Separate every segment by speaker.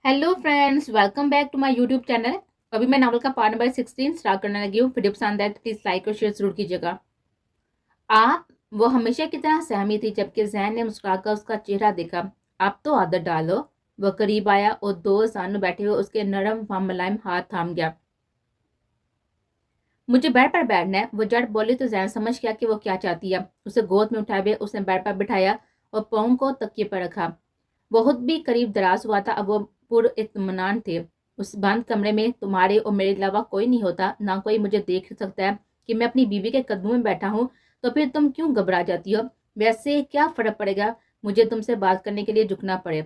Speaker 1: Hello friends, welcome back to my YouTube channel. अभी मैं novel का पार्ट नंबर 16 स्टार्ट करने लगी हूँ। वीडियो पसंद आए तो प्लीज लाइक और शेयर जरूर कीजिएगा। आप वो हमेशा की तरह सहमी थी, जबकि जैन ने मुस्कुराकर उसका चेहरा देखा। आप तो आदत डालो। वह करीब आया और दो सामने बैठे हुए उसके नरम व मुलायम हाथ थाम गया। मुझे बेड पर बैठना है, वो जट बोली तो जैन समझ गया कि वो क्या चाहती है। उसे गोद में उठाए हुए उसने बेड पर बिठाया और पाँव को तकिए पर रखा। बहुत भी करीब दराज हुआ था। अब वो पुर इत्मीनान थे। उस बंद कमरे में तुम्हारे और मेरे अलावा कोई नहीं होता, ना कोई मुझे देख सकता है कि मैं अपनी बीवी के कदमों में बैठा हूँ। तो फिर तुम क्यों घबरा जाती हो? वैसे क्या फर्क पड़ेगा मुझे तुमसे बात करने के लिए झुकना पड़े?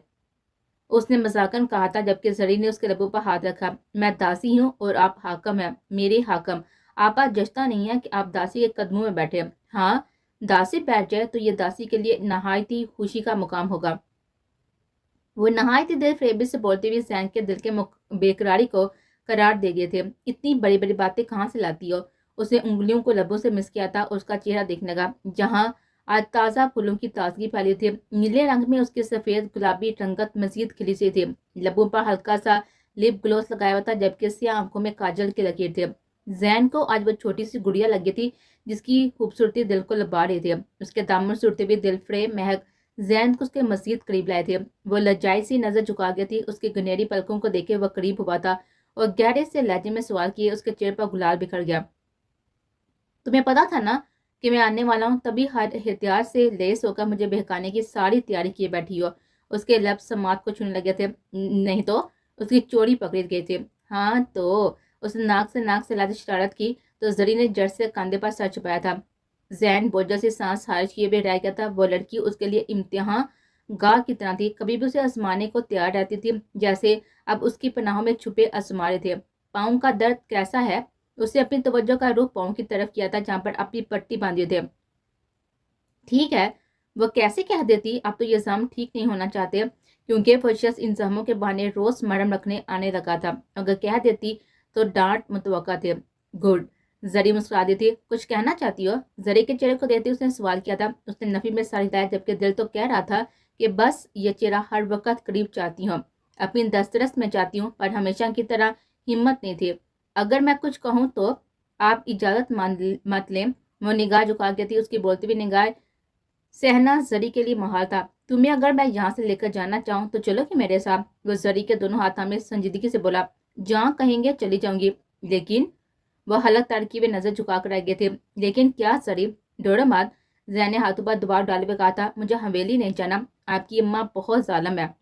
Speaker 1: उसने मजाकन कहा था, जबकि जरी ने उसके लबों पर हाथ रखा। मैं दासी हूँ और आप हाकम हैं, मेरे हाकम। आपा जचता नहीं है कि आप दासी के कदमों में बैठे। हाँ, दासी बैठ जाए तो ये दासी के लिए नहायत ही खुशी का मुकाम होगा। वो नहायत ही दिल फरेबी से बोलते हुए जैन के दिल के बेकरारी को करार दे गए थे। इतनी बड़ी बड़ी बातें कहाँ से लाती हो? उसने उंगलियों को लबों से मिस किया था और उसका चेहरा देखने लगा, जहाँ आज ताज़ा फूलों की ताजगी फैली थी। नीले रंग में उसकी सफ़ेद गुलाबी रंगत मजीद खिली सी थी। लबों पर हल्का सा लिप ग्लोस लगाया हुआ था, जबकि सियाह आंखों में काजल की लकीर थे। जैन को आज वो छोटी सी गुड़िया लगी थी, जिसकी खूबसूरती दिल को लुभा रही थी। उसके दामन से उड़ते हुए दिल फ्रे महक जैन को उसके मजीद करीब लाए थे। वो लज्जाई सी नजर झुका गई थी। उसकी गनेरी पलकों को देखे वह करीब हुआ था और गहरे से लहजे में सवाल किए उसके चेहरे पर गुलाल बिखर गया। तुम्हें पता था ना कि मैं आने वाला हूँ, तभी हर एहतियात से लेस होकर मुझे बहकाने की सारी तैयारी किए बैठी हो। उसके लब समात को छूने लगे थे। नहीं तो? उसकी चोरी पकड़ी गई थी। हाँ तो? उसने नाक से लाती शरारत की तो जरी ने जड़ से कंधे पर सर छुपाया था। जैन बोझ से सांस खारिज किए हुए रह गया था। वो लड़की उसके लिए इम्तिहान गाह की तरह थी, कभी भी उसे आजमाने को तैयार रहती थी, जैसे अब उसकी पनाहों में छुपे आजमारे थे। पाँव का दर्द कैसा है? उसने अपनी तवज्जो का रुख पाँव की तरफ किया था, जहां पर अपनी पट्टी बांधी थे। ठीक है। वो कैसे कह देती अब तो ये जाम ठीक नहीं होना चाहते, क्योंकि वो शख्स इन जामों के बहाने रोज मरहम रखने आने लगा था। अगर कह देती तो डांट मुतवक्का थे। गुड। जरी मुस्कुरा दी थी। कुछ कहना चाहती हो? जरी के चेहरे को देखते उसने सवाल किया था। उसने नफी में सर हिलाया, जबकि दिल तो कह रहा था कि बस ये चेहरा हर वक्त करीब चाहती हूँ, अपनी दस्तरस में चाहती हूँ, पर हमेशा की तरह हिम्मत नहीं थी। अगर मैं कुछ कहूँ तो आप इजाजत मत लें। वो निगाह झुका के थी। उसकी बोलती हुई निगाह सहना जरी के लिए मुहाल था। तुम्हें अगर मैं यहाँ से लेकर जाना चाहूँ तो चलो कि मेरे साथ? वो जरी के दोनों हाथ थामे संजीदगी से बोला, जहाँ कहेंगे चली जाऊंगी। लेकिन वह हलक तारकी हुए नजर झुका कर रह गए थे। लेकिन क्या जरी? डरो मत। जैन ने हाथों पर दबाव डाले हुए कहा था, मुझे हवेली नहीं जाना। आपकी अम्मा बहुत जालिम है।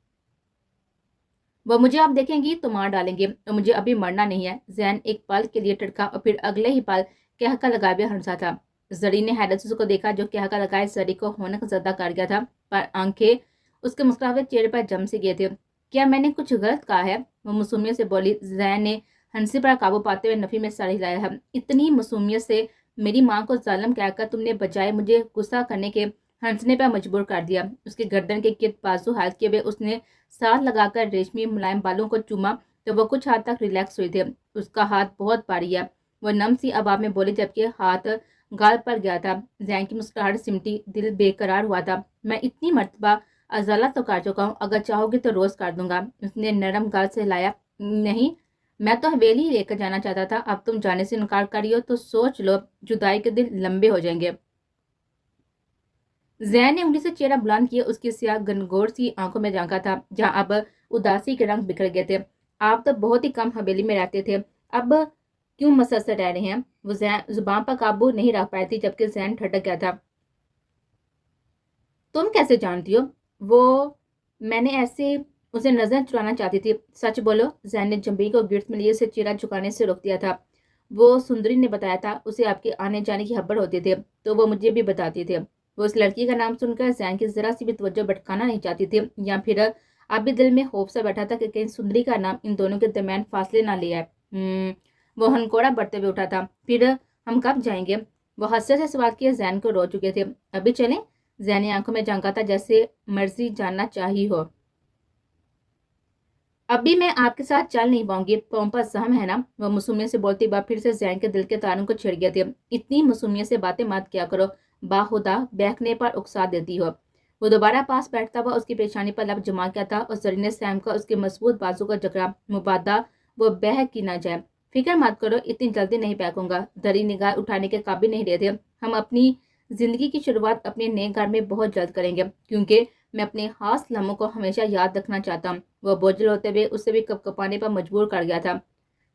Speaker 1: वह मुझे आप देखेंगी तो मार डालेंगे, और मुझे अभी मरना नहीं है। जैन एक पल के लिए टड़का और फिर अगले ही पल कहका लगाए हुए हंसा था। जरी ने हैरत से उसको देखा, जो कहका लगाए जरी को होनक ज़दा कर गया था, पर आंखें उसके मुस्कुराते चेहरे पर जम से गए थे। क्या मैंने कुछ गलत कहा है? वो मासूमियत से बोली। जैन ने हंसी पर काबू पाते हुए नफी में सर हिलाया है। इतनी मासूमियत से मेरी माँ को जालिम कहकर तुमने बजाय मुझे गुस्सा करने के हंसने पर मजबूर कर दिया। उसके गर्दन के गिर्द बाजू हाल किए हुए उसने साथ लगाकर रेशमी मुलायम बालों को चूमा तो वो कुछ हद तक रिलैक्स हुए थे। उसका हाथ बहुत भारी है, वो नम सी आवाज में बोली, जबकि हाथ गाल पर गया था। जैन की मुस्कुराहट सिमटी, दिल बेकरार हुआ था। मैं इतनी मर्तबा अजाला तो कर चुका हूँ, अगर चाहोगे तो रोज कर दूंगा। उसने नरम गाल से हिलाया। नहीं, मैं तो हवेली ही लेकर जाना चाहता था। अब तुम जाने से इनकार करी हो तो सोच लो, जुदाई के दिन लंबे हो जाएंगे। जैन ने उंगली से चेहरा बुलंद किया। उसकी स्याह गनगोर सी आंखों में झांका था, जहां अब उदासी के रंग बिखर गए थे। आप तो बहुत ही कम हवेली में रहते थे, अब क्यों मसलसल रह रहे हैं? वो जैन जुबान पर काबू नहीं रख पाई थी, जबकि जैन ठटक गया था। तुम कैसे जानती हो? वो मैंने ऐसे उसे नजर चुराना चाहती थी। सच बोलो। जैन ने जंबी को गिरफ्त में लिए उसे चेहरा झुकाने से रोक दिया था। वो सुंदरी ने बताया था, उसे आपके आने जाने की खबर होती थी तो वो मुझे भी बताती थे। वो उस लड़की का नाम सुनकर जैन की जरा सी भी तवज्जो भटकाना नहीं चाहती थी, या फिर अब भी दिल में खौफ सा बैठा था कि कहीं सुंदरी का नाम इन दोनों के दरमियान फासले ना ले आए। वो हनकोड़ा बढ़ते हुए उठा था। फिर हम कब जाएंगे? वो हंसते से सवाल किए। जैन को रो चुके थे। अभी चलें? जैन ने आंखों में झांका था, जैसे मर्जी जानना चाहिए हो। अभी मैं आपके साथ चल नहीं पाऊंगी, पंपा सहम है ना? वह मासूमियत से बोलती बात फिर से जैन के दिल के तारों को छिड़ गए थे। इतनी मासूमियत से बातें मत किया करो, बाहुदा बहकने पर उकसा देती हो। وہ دوبارہ پاس بیٹھتا ہوا اس کی پیشانی پر لب جما کیا تھا اور زرین سیم کا اس کے مضبوط بازو کا جگڑا مبادہ وہ بہک کی نہ جائے. فکر مت کرو، اتنی جلدی نہیں بہکوں گا. دری نگاہ اٹھانے کے قابل نہیں رہے تھے. ہم اپنی زندگی کی شروعات اپنے نئے گھر میں بہت جلد کریں گے، کیونکہ میں اپنے خاص لمحوں کو ہمیشہ یاد رکھنا چاہتا ہوں. وہ بوجھل ہوتے ہوئے اسے بھی کپ کپانے پر مجبور کر گیا تھا.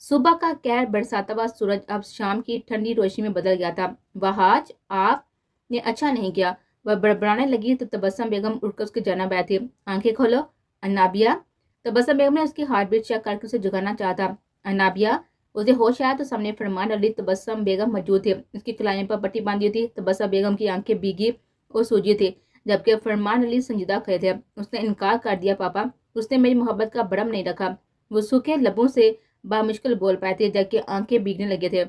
Speaker 1: صبح کا قہر برساتا ہوا سورج اب شام کی ٹھنڈی روشنی میں بدل گیا تھا. وہاج آپ نے اچھا نہیں کیا. وہ بڑبڑانے لگی تو تبسم بیگم اٹھ کر اس کی جانب آئی تھی. آنکھیں کھولو انابیہ. تبسم بیگم نے اس کی ہارٹ بیٹ چیک کر کے اسے جگانا چاہا. انابیہ. اسے ہوش آیا تو سامنے فرمان علی تبسم بیگم موجود تھے. اس کی کلائیوں پر پٹی باندھی تھی. تبسم بیگم کی آنکھیں بھیگی اور سوجی تھی، جبکہ فرمان علی سنجیدہ کھڑے تھے. اس نے انکار کر دیا پاپا. اس نے میری محبت کا بڑم نہیں رکھا. وہ سوکھے لبوں سے بامشکل بول پائے تھے، جبکہ آنکھیں بھیگنے لگے تھے.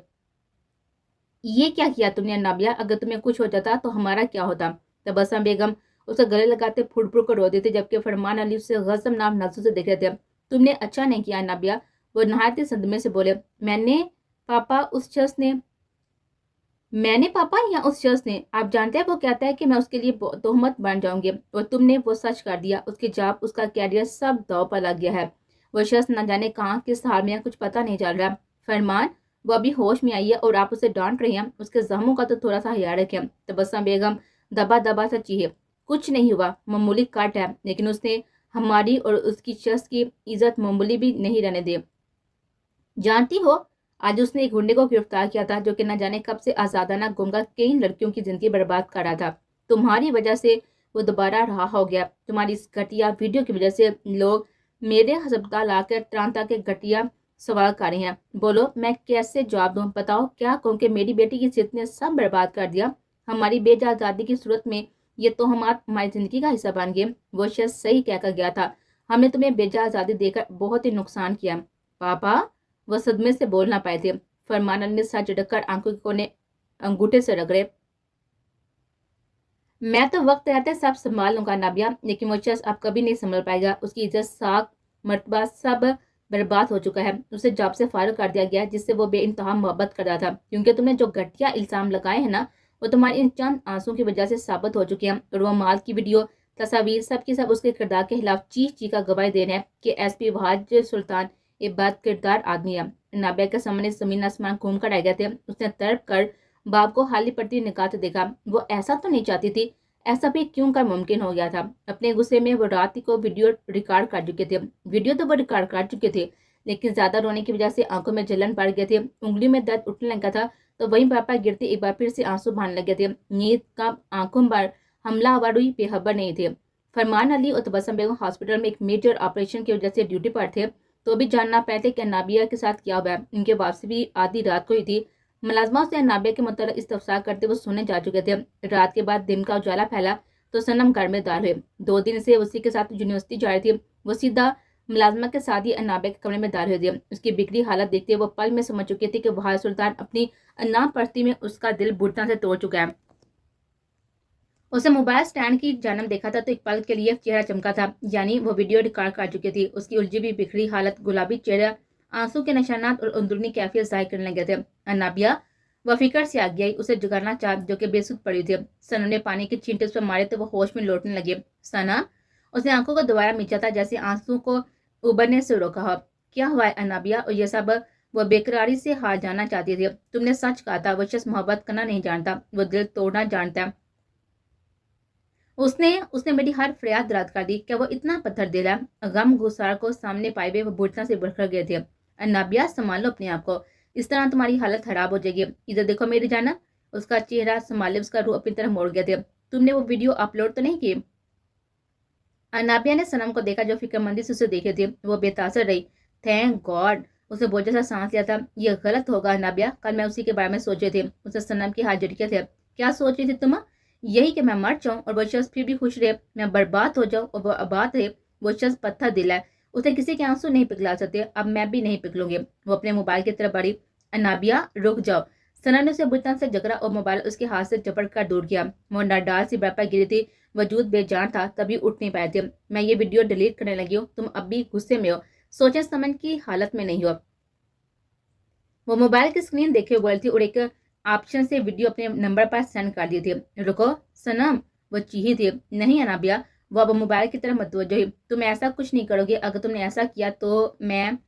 Speaker 1: یہ کیا کیا تم نے انابیہ؟ اگر تمہیں کچھ ہو جاتا تو ہمارا کیا ہوتا؟ تبسم بیگم اسے گلے لگاتے پھڑ پھڑ کر رو دیتے، جبکہ فرمان علی اسے غضبناک نظروں سے دیکھ رہے تھے. تم نے اچھا نہیں کیا انابیہ. وہ نہایت صدمے سے بولے. میں نے پاپا یا اس شخص نے؟ آپ جانتے ہیں وہ کہتا ہے کہ میں اس کے لیے تہمت بن جاؤں گی، اور تم نے وہ سچ کر دیا. اس کی جاب، اس کا کیریئر سب داؤ پر لگ گیا ہے. وہ شخص نہ جانے کہاں کس حال میں، کچھ پتہ نہیں چل رہا. فرمان، وہ ابھی ہوش میں آئی ہے اور آپ اسے ڈانٹ رہی ہیں. اس کے زخموں کا تو تھوڑا سا خیال رکھیں. تبسم بیگم دبا دبا سا چیخے. کچھ نہیں ہوا، معمولی کٹ ہے، لیکن اس نے ہماری اور اس کی شخص کی عزت معمولی بھی نہیں رہنے دے. جانتی ہو، آج اس نے ایک گنڈے کو گرفتار کیا تھا جو کہ نہ جانے کب سے آزادانہ گمگا کئی لڑکیوں کی زندگی برباد کر رہا تھا. تمہاری وجہ سے وہ دوبارہ رہا ہو گیا. تمہاری اس گھٹیا ویڈیو کی وجہ سے لوگ میرے ہسپتال آ کر ترانتا کے گھٹیا سوال کر رہے ہیں. بولو، میں کیسے جواب دوں؟ بتاؤ کیا کہوں کہ میری بیٹی کی صحت نے سب برباد کر دیا. ہماری بے جا آزادی کی صورت میں یہ توہمات ہماری زندگی کا حصہ بن گئے. وہ شخص صحیح کہہ کر گیا تھا. ہم نے تمہیں بے جا آزادی دے کر بہت ہی نقصان کیا. پاپا. وہ صدمے سے بول نہ پائے تھے. فرمان علی نے سر جھٹک کر آنکھوں کے کونے انگوٹھے سے رگڑے. میں تو وقت رہتے سب سنبھال لوں گا نابیہ، لیکن وہ شخص اب کبھی نہیں سنبھل پائے گا. اس کی عزت، ساکھ، مرتبہ سب برباد ہو چکا ہے. اسے جاب سے فارغ کر دیا گیا، جس سے وہ بے انتہا محبت کرتا تھا. کیونکہ تم نے جو گھٹیا الزام لگائے ہیں نا، وہ تمہاری ان چند آنسوں کی وجہ سے ثابت ہو چکے ہیں. اور وہ مال کی ویڈیو، تصاویر، سب کی سب اس کے کردار کے خلاف چیخ چیخ کر گواہی دے رہے ہیں کہ ایس پی وہاج سلطان ایک بد کردار آدمی ہے. نابیہ کے سامنے زمین آسمان گھوم کر آ گئے تھے. اس نے تڑپ کر باپ کو حالی پڑتی نگاہ سے دیکھا. وہ ایسا تو نہیں چاہتی تھی. ایسا بھی کیوں کر ممکن ہو گیا تھا؟ اپنے غصے میں وہ رات ہی کو ویڈیو ریکارڈ کر چکے تھے. ویڈیو تو وہ ریکارڈ کر چکے تھے، لیکن زیادہ رونے کی وجہ سے آنکھوں میں جلن پڑ گئے تھے. انگلیوں میں درد اٹھنے لگا تھا تو وہیں پاپا گرتے ایک بار پھر سے آنسو بہانے لگے تھے. نیند کا آنکھوں پر حملہ آوری بے خبر نہیں تھے. فرمان علی اور تبسم بیگم ہاسپٹل میں ایک میجر آپریشن کی وجہ سے ڈیوٹی پر تھے، تو بھی جاننا پاتے کہ نابیہ کے ساتھ کیا ہوا ہے. ان کے واپسی بھی آدھی رات کو ہی تھی. ملازمہ سے نابیہ کے متعلق استفسار کرتے وہ سونے جا چکے تھے. رات کے بعد دن کا اجالا پھیلا تو صنم گھر میں دار ہوئے. 2 دن سے اسی کے ساتھ یونیورسٹی جا رہی تھی. وہ سیدھا ملازمہ کے ساتھ ہی نابیہ کے کمرے میں دار ہوئے تھے. اس کی بگڑی حالت دیکھتے وہ پل میں سمجھ چکی تھی کہ وہاج سلطان اپنی ناپرستی میں اس کا دل بری طرح سے توڑ چکا ہے. اسے موبائل سٹینڈ کی جانب دیکھا تھا تو ایک پل کے لیے چہرہ چمکا تھا، یعنی وہ ویڈیو ریکارڈ کر چکی تھی. اس کی الجھی بھی بکھری حالت، گلابی چہرہ، آنسو کے نشانات اور اندرونی کیفیت ظاہر کرنے لگے تھے. نابیہ. وہ فکر سے آگے آئی، اسے جگانا چاہ جو کہ بے سود پڑی تھی. ثنا نے پانی کے چھینٹے اس پر مارے تو وہ ہوش میں لوٹنے لگے. ثنا. اس نے آنکھوں کو دوبارہ میچا تھا، جیسے آنسو کو ابھرنے سے روکا ہو. کیا ہوا ہے انابیہ؟ اور یہ سب؟ وہ بےقراری سے ہار جانا چاہتی تھی. تم نے سچ کہا تھا، وہ شخص محبت کرنا نہیں جانتا، وہ دل توڑنا جانتا ہے. اس نے میری ہر فریاد رد کر دی. کیا وہ اتنا پتھر دل ہے؟ غم گسار کو سامنے پائے ہوئے وہ بری طرح سے بکھر گئے تھے. نابیہ، سنبھالو اپنے آپ کو، اس طرح تمہاری حالت خراب ہو جائے گی. ادھر دیکھو میری جانا. اس کا چہرہ سنبھالے اس کا روح اپنی طرف موڑ گئے تھے. تم نے وہ ویڈیو اپلوڈ تو نہیں کی؟ نابیہ نے صنم کو دیکھا جو فکر مندی سے اسے دیکھے تھے. وہ بے تاثر رہی. Thank God. اسے بوجھا سا سانس لیا تھا. یہ غلط ہوگا نابیہ، کل میں اسی کے بارے میں سوچے تھے. اسے صنم کے ہاتھ جھٹکے تھے. کیا سوچ رہی تھی تم؟ یہی کہ میں مر جاؤں اور وہ شخص پھر بھی خوش رہے، میں برباد ہو جاؤں اور وہ آباد رہے. وہ شخص پتھر دل ہے، اسے کسی کے آنسو نہیں پگھلا سکتے. اب میں بھی نہیں پگھلوں گی. وہ اپنے موبائل کی طرف بڑھی. نابیہ، رک جاؤ. ثنا نے اسے بری طرح سے جکڑا اور موبائل اس کے ہاتھ سے جپٹ کر دور کیا. وہ ناڈال سی بیٹھ پر گری تھی، وجود بے جان تھا، تبھی اٹھ نہیں پائے تھے. میں یہ ویڈیو ڈیلیٹ کرنے لگی ہوں. تم اب بھی غصے میں ہو، سوچے سمجھ کی حالت میں نہیں ہو. وہ موبائل کی اسکرین دیکھے ہوئے تھی اور ایک آپشن سے ویڈیو اپنے نمبر پر سینڈ کر دی تھی. رکو صنم. वो चीखी थी, नहीं अनाबिया, वो अब मोबाइल की तरफ मतवज्जो हुई, तुम ऐसा कुछ नहीं करोगे, अगर तुमने ऐसा किया तो मैं।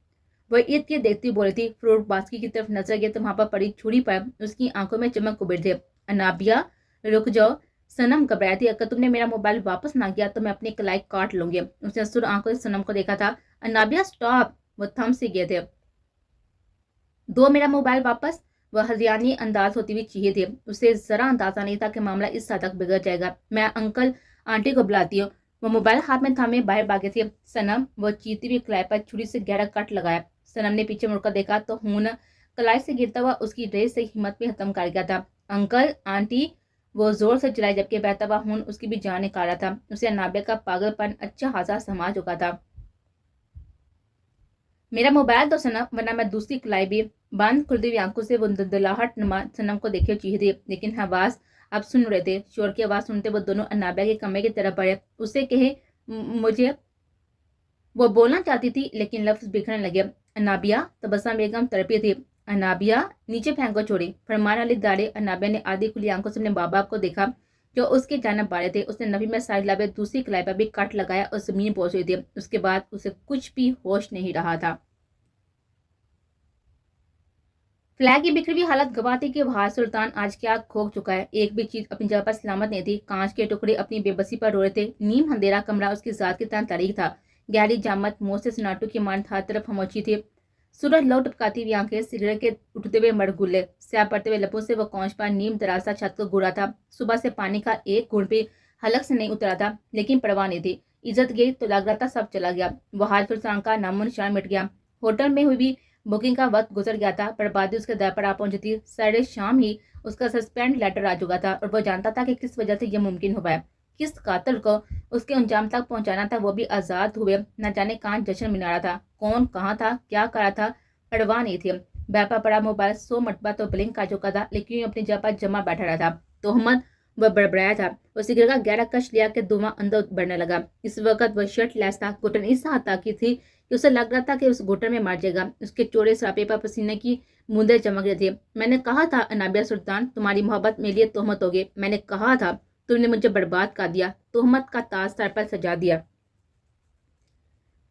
Speaker 1: वह ईद के देखती बोली थी। फ्रूट बास्की की तरफ नजर गई तो वहां पर पड़ी छुरी पर उसकी आंखों में चमक उभरी थी। अनाबिया, रुक जाओ। सनम घबराई थी, अगर तुमने मेरा मोबाइल वापस ना किया तो मैं अपनी कलाई काट लूंगी। उसने सुर आंखों से सनम को देखा था। अनाबिया स्टॉप, वो थम से गए थे। दो मेरा मोबाइल वापस, वह हरियाणी अंदाज होती हुई चीखी थी। उसे जरा अंदाजा नहीं था कि मामला इस हद तक बिगड़ जाएगा। मैं अंकल आंटी को बुलाती हूँ। वो मोबाइल हाथ में थामे बाहर भागे थे। सनम, वो चीती हुई कलाई पर छुरी से गहरा कट लगाया। सनम ने पीछे मुड़कर देखा तो खून कलाई से गिरता हुआ उसकी रेस से हिम्मत में खत्म कर गया था। अंकल आंटी, वो जोर से चिल्लाई जबकि बहता हुआ खून उसकी भी जान निकाल रहा था। उसे अनाबिया का पागलपन अच्छा खासा समा चुका था। मेरा मोबाइल तो सनम, वरना मैं दूसरी कलाई भी। बंद खुलती हुई आंखों से वो दलाहट सनम को देखे चीही थी, लेकिन आवाज अब सुन रहे थे। शोर की आवाज सुनते वो दोनों अनाबिया के कमरे की तरफ बढ़े। उसे कहे मुझे, वो बोलना चाहती थी लेकिन लफ्ज बिखरने लगे। अनाबिया, तबस्सुम बेगम तड़पी थी। अनाबिया, नीचे फेंको छोड़ी। फरमान वाली दाढ़ी। अनाबिया ने आधी खुली आंखों से अपने बाप बाप को देखा जो उसके जानब बाड़े थे। उसने नफी में सारी लाभे दूसरी कलाई पर भी कट लगाया और जमीन पहुंच हुई थी। उसके बाद उसे कुछ भी होश नहीं रहा था। फ्लैग की बिखरी हुई हालत गवाती कि वहार सुल्तान आज क्या खोक चुका है। एक भी चीज अपनी जगह पर सलामत नहीं थी। कांच के टुकड़े अपनी बेबसी पर रो रहे थे। नीम अंधेरा कमरा उसकी जात की तरह तारीख था। गहरी जामत मुंह से सनाटू की मान हर तरफ हमोची थी। सूरज लौ टपकाती हुई आंखें, सिगरेट के उठते हुए मड़गुल्ले, स्याह पड़ते हुए लपों से वो कौंच पर नीम दराजा छत को गुड़ा था। सुबह से पानी का एक घूंट भी हलक से नहीं उतरा था, लेकिन परवाह नहीं थी। इज्जत गई तो लग रहा था सब चला गया। वहार सुल्तान का नामो निशान मिट गया। होटल में हुई भी बुकिंग का वक्त गुजर गया था। बर्बादी उसके दर पर आ पहुंची थी। साढ़े शाम ही उसका सस्पेंड लेटर आ चुका था और वो जानता था कि किस वजह से यह मुमकिन हो पाया। किस कातिल को उसके अंजाम तक पहुंचाना था, वो भी आजाद हुए न जाने कहां जश्न मना रहा था। कौन कहाँ था, क्या कर रहा था, परवाह नहीं थी। बैपा पड़ा मोबाइल 100 मरतबा तो ब्लिंक कर चुका था, लेकिन अपनी जगह पर जमा बैठा रहा था। तोहमत, वह बड़बड़ाया था। वो सिगरेट का गहरा कश लिया कि धुआं अंदर बढ़ने लगा। इस वक्त वह शर्ट लेस था। घुटन इस हद तक की थी कि उसे लग रहा था कि उस घुटन में मर जाएगा। उसके चौड़े सरापे पर पसीने की बूंदें चमक रही थी। मैंने कहा था अनाबिया सुल्तान, तुम्हारी मोहब्बत मेरे लिए तोहमत होगी। मैंने कहा था, तुमने मुझे बर्बाद कर दिया, तोहमत का ताज सर पर सजा दिया।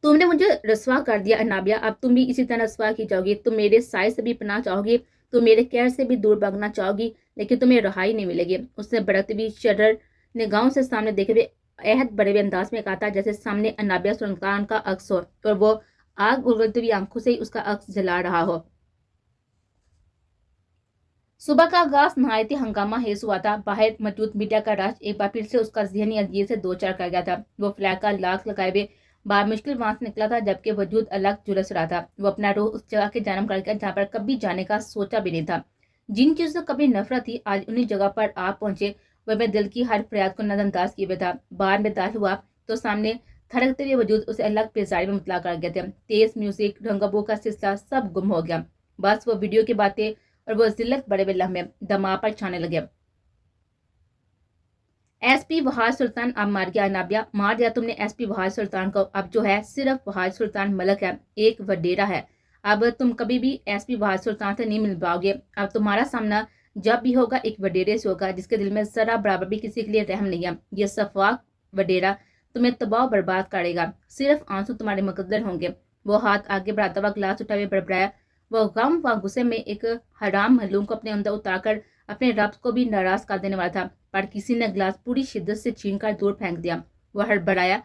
Speaker 1: तुमने मुझे रसवा कर दिया अनाबिया, अब तुम भी इसी तरह रसवा की जाओगी। तुम मेरे साय से भी पनाह चाहोगी, तुम मेरे कहर से भी दूर भागना चाहोगी, लेकिन तुम्हें रहाई नहीं मिलेगी। उसने बढ़ती हुई शर्र निगाहों से सामने देखे हुए अहद बड़े हुए अंदाज में कहा था, जैसे सामने अनाबिया सुल्तान का अक्स हो और वो आग उगलती हुई आंखों से ही उसका अक्स जला रहा हो। सुबह का आगाज नहायत ही हंगामा हेज हुआ था। बाहर मौजूद मीडिया का राज एक बार फिर से उसका जहनी अजीब से दो चार कर गया था। वो फ्लैग का लाख लगाए हुए बाहर मुश्किल वहां से निकला था, जबकि वजूद अलग झुलस रहा था। वो अपना रूह उस जगह के जन्म कर गया जहाँ पर कभी जाने का सोचा भी नहीं था। जिन चीजों से कभी नफरत थी आज उन्हीं जगह पर आ पहुंचे। वह मैं दिल की हर फरियाद को नजरअंदाज किए हुए था। बाहर में दाखिल हुआ तो सामने थड़कते हुए वजूद उसे अलग बेजारी में मुतला कर गया था। तेज म्यूजिक, रंगबो का सिलसिला सब गुम हो गया। बस वो वीडियो की बातें और वो जिल्लत बड़े बड़े लम्हे दमा पर छाने लगे। एसपी वहार सुल्तान अब मार गया अनाबिया, मार दिया तुमने एसपी वहार सुल्तान को। अब जो है सिर्फ वहार सुल्तान मलक है, एक वडेरा है। अब तुम कभी भी एसपी वहार सुल्तान से नहीं मिल पाओगे। अब तुम्हारा सामना जब भी होगा एक वडेरे से होगा जिसके दिल में जरा बराबर भी किसी के लिए रहम नहीं है। ये सफाक वडेरा तुम्हें तबाह बर्बाद करेगा। सिर्फ आंसू तुम्हारे मुकद्दर होंगे। वो हाथ आगे बढ़ाता हुआ ग्लास उठा हुए बड़बड़ाया। वो गम व गुस्से में एक हराम मलूम को अपने अंदर उतारकर अपने रब को भी नाराज कर देने वाला था, पर किसी ने ग्लास पूरी शिद्दत से छीनकर दूर फेंक दिया। वह हड़बड़ाया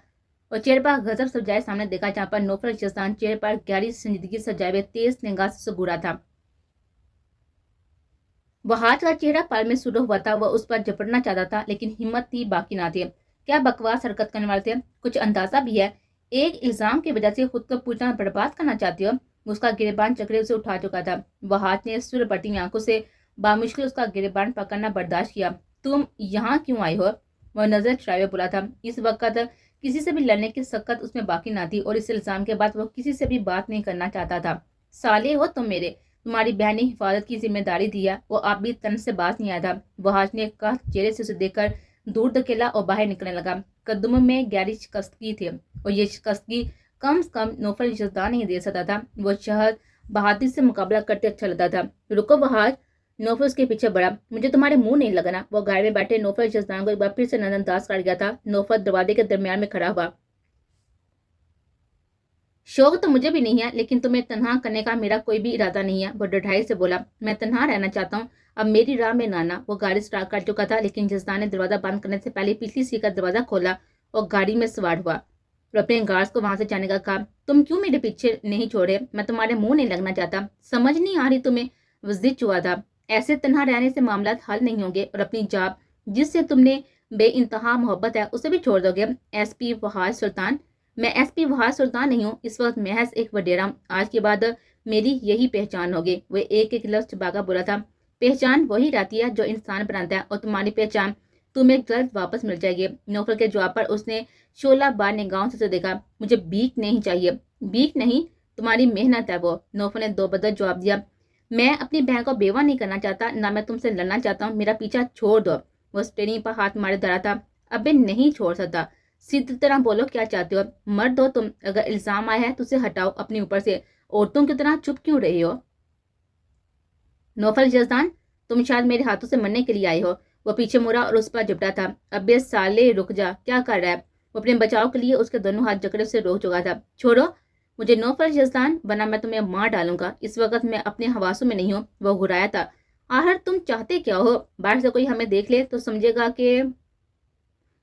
Speaker 1: और चेहरे पर गजब सजाए सामने देखा, जहाँ पर नौफल जसान चेहरे पर गहरी संजीदगी सजाए हुए तेज निगाह से गुरा था। वह हाथ का चेहरा पल में सुलह हुआ था। वह उस पर झपटना चाहता था, लेकिन हिम्मत थी बाकी ना थी। क्या बकवास हरकत करने वाले थे, कुछ अंदाजा भी है। एक इल्जाम की वजह से खुद को पूरी तरह बर्बाद करना चाहती हो। उसका गिरेबान चक्रे उसे उठा चुका था। वह हाथ ने सुर पड़ती हुई आंखों से बामुश्किल उसका गिरेबान पकड़ना बर्दाश्त किया। तुम यहाँ क्यों आई हो, वह नजर चुराए हुए बोला था। इस वक्त किसी से भी लड़ने की सकत उसमें बाकी ना थी और इस इल्जाम के बाद वह किसी से भी बात नहीं करना चाहता था। साले हो तुम मेरे, तुम्हारी बहन ने हिफाजत की जिम्मेदारी दी है। वो आप भी तन से बात नहीं आया था। वह हाथ ने कहा चेहरे से उसे देखकर दूर धकेला और बाहर निकलने लगा। कदमों में गहरी शिकस्तगी थी और ये शिकस्तगी कम से कम नौफल इज्जतदार नहीं दे सकता था। वो शहद बहादुर से मुकाबला करते अच्छा लगता था। रुको वहाज, नौफल उसके पीछे बढ़ा। मुझे तुम्हारे मुंह नहीं लगना। वो गाड़ी में बैठे नौफल जसदान को एक बार फिर से नजरअंदाज कर गया था। नौफल दरवाजे के दरमियान में खड़ा हुआ। शौक तो मुझे भी नहीं है, लेकिन तुम्हें तन्हा करने का मेरा कोई भी इरादा नहीं है। वो डढ़ाई से बोला। मैं तन्हा रहना चाहता हूँ, अब मेरी राह में ना आना। वो गाड़ी स्टार्ट कर चुका था, लेकिन जसदान ने दरवाजा बंद करने से पहले पिछली सीट का दरवाजा खोला और गाड़ी में सवार हुआ और अपने गार्ड्स को वहां से जाने का कहा। तुम क्यों मेरे पीछे नहीं छोड़े? मैं तुम्हारे मुंह नहीं लगना चाहता। समझ नहीं आ रही तुम्हें? वो जिद हुआ था। ऐसे तन्हा रहने से मामला हल नहीं होंगे और अपनी जॉब जिससे तुमने बेइंतहा मोहब्बत है उसे भी छोड़ दोगे। एसपी वहाज सुल्तान। मैं एसपी वहाज सुल्तान नहीं हूँ, इस वक्त महज एक वडेरा। आज के बाद मेरी यही पहचान होगी। वो एक एक लफ्ज चबाका बोला था। पहचान वही रहती है जो इंसान बनाता है, और तुम्हारी पहचान तुम्हें जल्द वापस मिल जाएगी। नौफल के जवाब पर उसने 16 बार निगाहों से देखा। मुझे भीख नहीं चाहिए। भीख नहीं, तुम्हारी मेहनत है वो। नौफल ने दो बदल जवाब दिया। मैं अपनी बहन को बेवा नहीं करना चाहता, ना मैं तुमसे लड़ना चाहता हूँ। मेरा पीछा छोड़ दो। वो स्टेरिंग पर हाथ मारे धरा था। अबे नहीं छोड़ सकता। सीधी तरह बोलो क्या चाहते हो? मर्द हो तुम, अगर इल्जाम आया है तो उसे हटाओ अपने ऊपर से। औरतों की तरह चुप क्यों रही हो? नौफल जसदान, तुम शायद मेरे हाथों से मरने के लिए आए हो। वो पीछे मुड़ा और उस पर झपटा था। अबे साले रुक जा, क्या कर रहा है? वो अपने बचाव के लिए उसके दोनों हाथ जकड़े से रोक चुका था। छोड़ो मुझे नौफल जसदान, वरना मैं तुम्हें मार डालूंगा। इस वक्त मैं अपने हवासों में नहीं हूँ। वो घुराया था। आखिर तुम चाहते क्या हो? बाहर से कोई हमें देख ले तो समझेगा कि।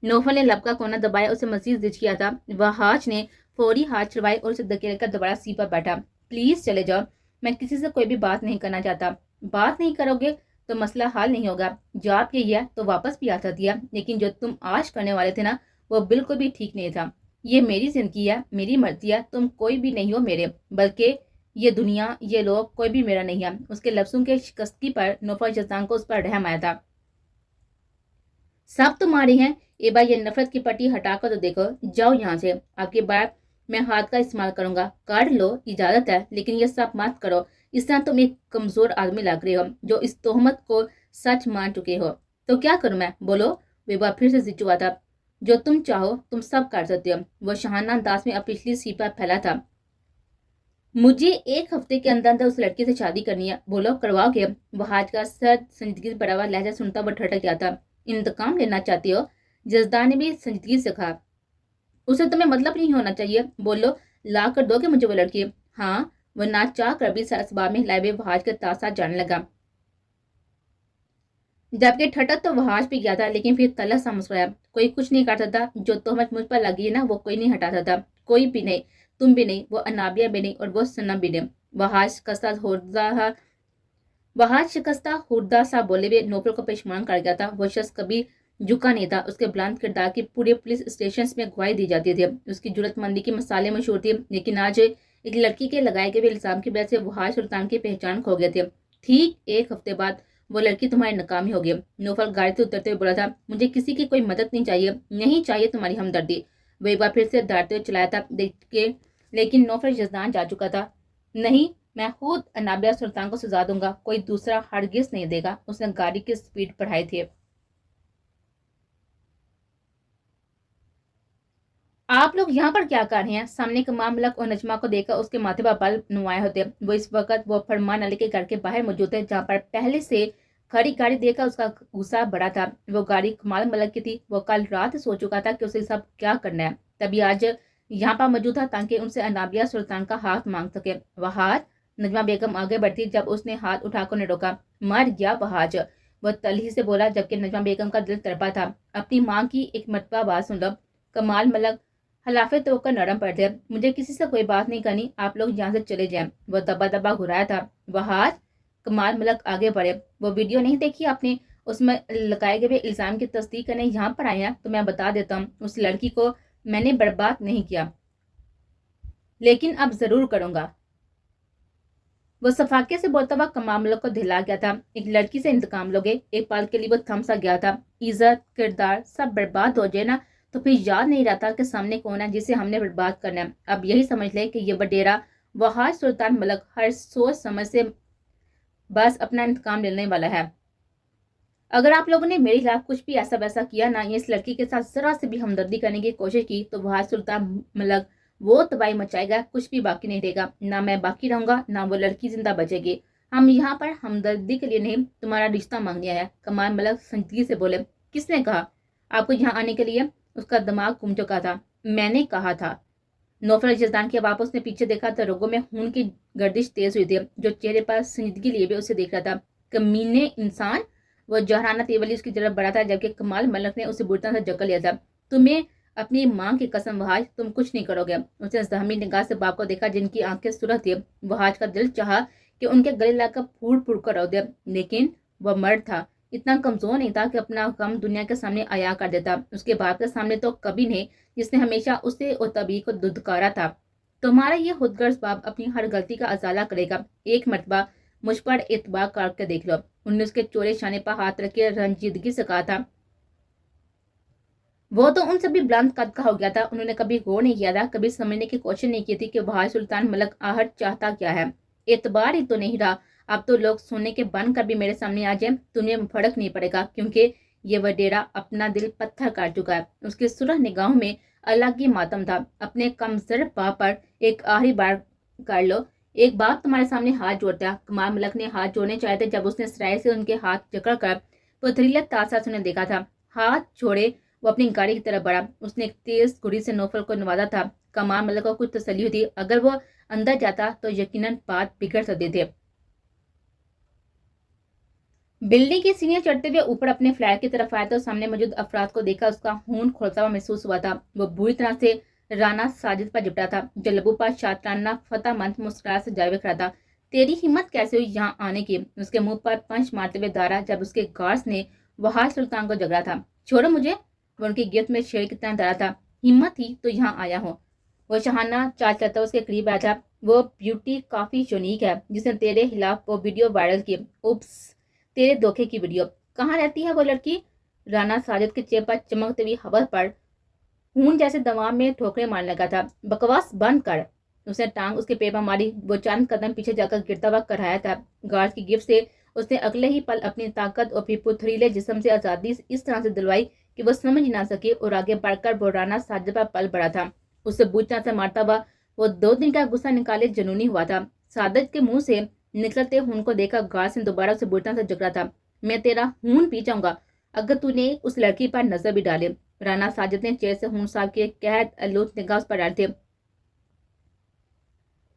Speaker 1: नौफल ने लब का कोना दबाया, उसे मजीद जिद किया था। वहाज ने फौरी हाथ छुड़वाए और उसे धकेल कर दोबारा सीट पर बैठा। प्लीज चले जाओ, मैं किसी से कोई भी बात नहीं करना चाहता। बात नहीं करोगे तो मसला हल नहीं होगा। जवाब यही है तो वापस भी आ सकती है, लेकिन जो तुम आज करने वाले थे ना, वो बिल्कुल भी ठीक नहीं था। ये मेरी जिंदगी है, मेरी मर्जी है। तुम कोई भी नहीं हो मेरे, बल्कि ये दुनिया, ये लोग, कोई भी मेरा नहीं है। उसके लफ्जों के शिकस्तगी पर नौफल जजान को उस पर रहम आया था। सब तुम्हारे हैं। ए बार ये नफरत की पट्टी हटाकर तो देखो। जाओ यहाँ से। आपकी बात मैं हाथ का इस्तेमाल करूंगा। काट लो, इजाजत है, लेकिन ये सब मत करो। इस तरह तुम एक कमजोर आदमी लग रहे हो जो इस तोहमत को सच मान चुके हो। तो क्या करूं मैं? बोलो। विभा फिर से जिद हुआ था। जो तुम चाहो तुम सब कर सकते हो। वो शहाना अंदाज में अब पिछली सीट पर फैला था। मुझे एक हफ्ते के अंदर अंदर उस लड़की से शादी करनी है। बोलो करवाओगे? वहाज का सर संजीदगी से भरा हुआ लहजा सुनता वो ठटक गया था। इंतकाम लेना चाहती हो? जसदार ने भी संजीदगी से कहा। उसे तुम्हें मतलब नहीं होना चाहिए। बोलो ला कर दोगे मुझे वो लड़की? हाँ। वह ना चाह कर भी सबाब में लाए हुए वहाज के तासा जाने लगा। जबकि ठटक तो वहाज भी गया था, लेकिन फिर तला सा मुस्कुराया। कोई कुछ नहीं कर सकता। जो तोहमत मुझ पर लगी है ना, वो कोई नहीं हटा सकता। कोई भी नहीं। तुम भी नहीं, वो अनाबिया भी नहीं, और वो सनम भी नहीं। वहाज शिकस्ता हुर्दा सा बोले हुए नौकर को पेशमान कर गया था। वो शख्स कभी झुका नहीं था। उसके बुलंद किरदार की पूरे पुलिस स्टेशन में गवाही दी जाती थी। उसकी जुर्रतमंदी की मिसालें मशहूर थी, लेकिन आज एक लड़की के लगाए गए इल्जाम की वजह से वहाज सुल्तान की पहचान खो गए थे। ठीक एक हफ्ते बाद वो लड़की तुम्हारी नाकामी हो गई। नौफल गाड़ी से उतरते हुए बोला था। मुझे किसी की कोई मदद नहीं चाहिए, नहीं चाहिए तुम्हारी हमदर्दी। वो एक बार फिर से दौड़ते हुए चलाया था देख के, लेकिन नौफल जजदान जा चुका था। नहीं, मैं खुद अनाबिया सुल्तान को सजा दूंगा, कोई दूसरा हरगिज नहीं देगा। उसने गाड़ी की स्पीड बढ़ाई थी। आप लोग यहाँ पर क्या कर रहे हैं? सामने कमाम मलक और नजमा को देखकर उसके माथे पर बल नुमाए होते। वो इस वक्त वो फरमान अली के घर के बाहर मौजूद थे, जहाँ पर पहले से खड़ी गाड़ी देखकर उसका गुस्सा बड़ा था। वो गाड़ी कमाल मलक की थी। वो कल रात सो चुका था कि उसे सब क्या करना है, तभी आज यहाँ पर मौजूद था ताकि उनसे अनाबिया सुल्तान का हाथ मांग सके। वहाज, नजमा बेगम आगे बढ़ती जब उसने हाथ उठाकर उन्हें रोका। मर गया वहाज, वो तलही से बोला, जबकि नजमा बेगम का दिल तड़पा था। अपनी माँ की एक मरतबा बात सुन लो। कमाल मलक हलाफे तो होकर नरम पड़ गए। मुझे किसी से कोई बात नहीं करनी, आप लोग यहाँ से चले जाएं। वो दबा दबा घुराया था। वहाज, कमाल मलक आगे बढ़े। वो वीडियो नहीं देखी आपने? उसमें लगाए गए इल्जाम की तस्दीक करने यहाँ पर आए हैं। तो मैं बता देता हूँ, उस लड़की को मैंने बर्बाद नहीं किया, लेकिन अब जरूर करूंगा। वो सफाके से बोलता हुआ कमाल मलक को दिला गया था। एक लड़की से इंतकाम लोगे? एक पल के लिए वो थम सा गया था। इज्जत, किरदार सब बर्बाद हो जाए ना, तो फिर याद नहीं रहता कि सामने कौन है जिसे हमने बर्बाद करना है। अब यही समझ ले कि ये वडेरा वहाज सुल्तान मलक हर सोच समझ से बस अपना इंतकाम लेने वाला है। अगर आप लोगों ने मेरे खिलाफ कुछ भी ऐसा वैसा किया ना, इस लड़की के साथ जरा से भी हमदर्दी करने की कोशिश की, तो वहाज सुल्तान मलक वो तबाही मचाएगा, कुछ भी बाकी नहीं रहेगा। ना मैं बाकी रहूंगा, ना वो लड़की जिंदा बचेगी। ہم یہاں پر ہمدردی کے لیے نہیں تمہارا رشتہ مانگنے آیا. کمال ملک سنجیدگی سے بولے. کس نے کہا آپ کو یہاں آنے کے لیے؟ اس کا دماغ گھوم چکا تھا. میں نے کہا تھا. نوفل جزدان کے واپس نے پیچھے دیکھا تو رگوں میں خون کی گردش تیز ہوئی تھی. جو چہرے پر سنجیدگی لیے بھی اسے دیکھ رہا تھا. کمینے انسان. وہ جوہرانہ تیولی اس کی طرف بڑھا تھا جبکہ کمال ملک نے اسے بری طرح سے جکڑ لیا تھا. تمہیں اپنی ماں کی قسم وحاج تم کچھ نہیں کرو گے. اس نے زخمی نگاہ سے باپ کو دیکھا جن کی آنکھیں سرخ تھی. وحاج کا دل چاہا کہ ان کے گلے لگ کر پھوڑ پھوڑ کر رو دے لیکن وہ مرد تھا. اتنا کمزور نہیں تھا کہ اپنا غم دنیا کے سامنے عیاں کر دیتا. اس کے باپ کے سامنے تو کبھی نہیں جس نے ہمیشہ اسے اور طبی کو دھتکارا تھا. تمہارا یہ خودغرض باپ اپنی ہر غلطی کا ازالہ کرے گا. ایک مرتبہ مجھ پر اعتبار کر کے دیکھ لو. انہوں نے اس کے چورے شانے پر ہاتھ رکھ کے رنجیدگی سے کہا تھا. وہ تو ان سے بھی بلند قد کا ہو گیا تھا. انہوں نے کبھی غور نہیں کیا تھا, کبھی سمجھنے کی کوشش نہیں کی تھی کہ وحاج سلطان ملک آہٹ چاہتا کیا ہے. اعتبار ہی تو نہیں رہا. اب تو لوگ سونے کے بن کر بھی میرے سامنے آ جائیں تمہیں فرق نہیں پڑے گا کیونکہ یہ وڈیرا اپنا دل پتھر کاٹ چکا ہے. اس کی سرخ نگاہوں میں اللہ کی ماتم تھا. اپنے کمزور باپ پر ایک آخری بار کر لو. ایک باپ تمہارے سامنے ہاتھ جوڑتا. کمال ملک نے ہاتھ جوڑنے چاہے تھے جب اس نے سرائے سے ان کے ہاتھ جکڑ کر پتھریلے تاثر سے انہیں دیکھا تھا. ہاتھ چھوڑے وہ اپنی گاڑی کی طرف بڑھا. اس نے ایک تیز گھڑی سے نوفل کو نوازا تھا. کمال ملک کو کچھ تسلی ہوئی تھی. اگر وہ اندر جاتا تو یقیناً بات بگڑ سکتی تھی. بلڈنگ کی سیڑھیاں چڑھتے ہوئے اوپر اپنے فلیٹ کی طرف آیا تو سامنے موجود افراد کو دیکھا اس کا خون کھولتا ہوا محسوس ہوا تھا. وہ بری طرح سے رانا ساجد پر جپٹا تھا جو لبوں پر شاطرانہ فتح مند مسکراہٹ سے جائے کھڑا تھا. تیری ہمت کیسے ہوئی یہاں آنے کی؟ اس کے منہ پر پنچ مارتے ہوئے دارا جب اس کے گارڈز نے وحاج سلطان کو جگڑا تھا. چھوڑو مجھے. وہ ان کی گرفت میں شیر کی طرح ڈرا تھا. ہمت ہی تو یہاں آیا ہوں. وہ شہانہ چال چلتا اس کے قریب آیا تھا. وہ بیوٹی کافی یونیک ہے جس نے تیرے خلاف وہ ویڈیو وائرل کی. اوپس, تیرے دھوکے کی ویڈیو. کہاں رہتی ہے وہ لڑکی؟ رانا ساجد کے چہرے پر چمکتے ہوئی ہوا پر خون جیسے دوام میں ٹھوکریں مارنے لگا تھا. بکواس بند کر. اس نے ٹانگ اس کے پیر پر ماری. وہ چند قدم پیچھے جا کر گرتا ہوا کرایا تھا. گارڈ کی گرفت سے اس نے اگلے ہی پل اپنی طاقت اور پھر پتھریلے جسم سے آزادی اس طرح سے دلوائی کہ وہ سمجھ نہ سکے اور آگے بڑھ کر وہ رانا ساجد پر پل بڑا تھا. اسے بری طرح سے مارتا ہوا وہ 2 دن کا غصہ نکالے جنونی ہوا تھا. ساجد کے منہ سے نکلتے خون کو دیکھا گارڈ نے دوبارہ اسے بری طرح سے جگڑا تھا. میں تیرا خون پی جاؤں گا اگر تو نے اس لڑکی پر نظر بھی ڈالے. رانا ساجد نے چہرے سے خون صاف کے قحط آلود نگاہ اس پر ڈالے تھے.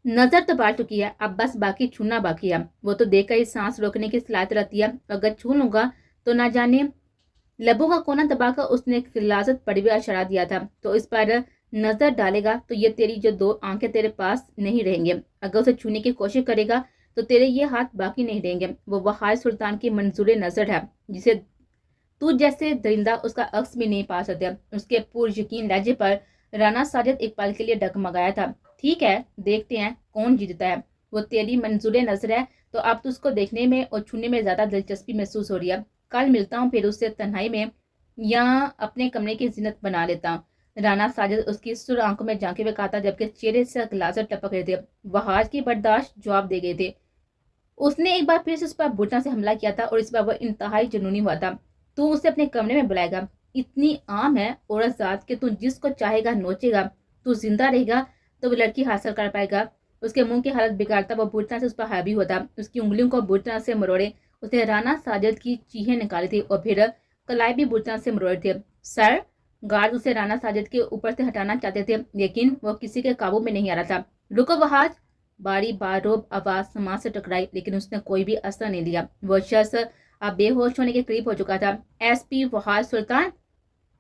Speaker 1: نظر تو بڑھ چکی ہے, اب بس باقی چھونا باقی ہے. وہ تو دیکھ کر ہی سانس روکنے کی صلاحیت رہتی ہے. اگر چھو لوں گا تو نہ جانے. لبوں کا کونا دبا کر اس نے خلاصت پڑی ہوئی اشارہ دیا تھا. تو اس پر نظر ڈالے گا تو یہ تیری جو 2 آنکھیں تیرے پاس نہیں رہیں گے. اگر اسے چھونے کی کوشش کرے گا تو تیرے یہ ہاتھ باقی نہیں رہیں گے. وہ وحاج سلطان کی منظور نظر ہے جسے تو جیسے درندہ اس کا عکس بھی نہیں پا سکتے. اس کے پر یقین لہجے پر رانا ساجد ایک پل کے لیے ڈگمگایا تھا. ٹھیک ہے, دیکھتے ہیں کون جیتتا ہے. وہ تیری منظور نظر ہے تو اب تو اس کو دیکھنے میں اور چھونے میں زیادہ دلچسپی محسوس ہو رہی ہے. کل ملتا ہوں, پھر اس سے تنہائی میں یا اپنے کمرے کی زینت بنا لیتا ہوں. رانا ساجد اس کی سر آنکھوں میں جھانکے ہوئے کہا تھا جبکہ چہرے سے گلازر ٹپک رہے تھے. وحاج کی برداشت جواب دے گئے تھے. اس نے ایک بار پھر سے اس پر بری طرح سے حملہ کیا تھا اور اس بار وہ انتہائی جنونی ہوا تھا. تو اسے اپنے کمرے میں بلائے گا. اتنی عام ہے عورت ذات کہ تو جس کو چاہے گا نوچے گا. تو زندہ رہے گا تو وہ لڑکی حاصل کر پائے گا. اس کے منہ کی حالت بگاڑتا وہ بری طرح سے اس پر حاوی ہوتا. اس کی انگلیوں کو بری طرح سے مروڑے اس نے رانا ساجد کی چیخیں نکالی تھی اور پھر کلائی بھی بری طرح سے مروڑے تھے. سر, گارڈ اسے رانا ساجد کے اوپر سے ہٹانا چاہتے تھے لیکن وہ کسی کے قابو میں نہیں آ رہا تھا. رکو وحاج. باری باروب آواز سماج سے ٹکرائی لیکن اس نے کوئی بھی اثر نہیں لیا. وہ شخص اب بے ہوش ہونے کے قریب ہو چکا تھا. S P وحاج Sultan.